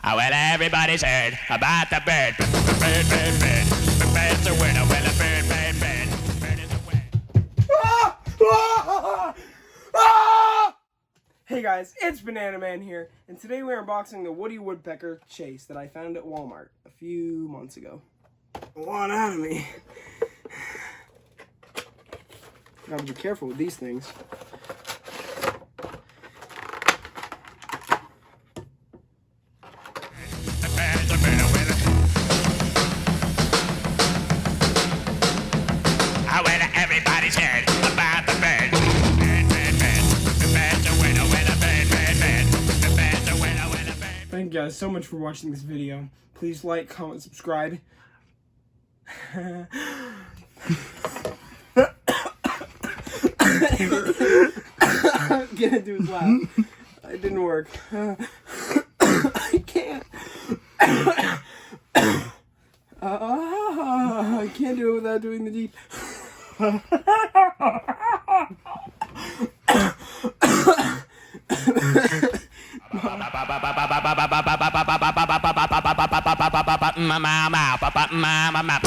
Oh, well, everybody's heard about the bird. Bird, bird, bird. The bird's a winner. Well, a bird, bird, bird. Bird is a winner. Hey guys, it's Banana Man here, and today we're unboxing the Woodpecker chase that I found at Walmart a few months ago. One out of me. Gotta be careful with these things. Everybody's heard about the bird. Bird, bird, bird. The bird's a winner, winner, bird, bird, bird. The bird's a winner, winner, bird. Thank you guys so much for watching this video. Please like, comment, subscribe. I was gonna do his laugh. It didn't work. I can't. I can't do it without doing the deep. Mama,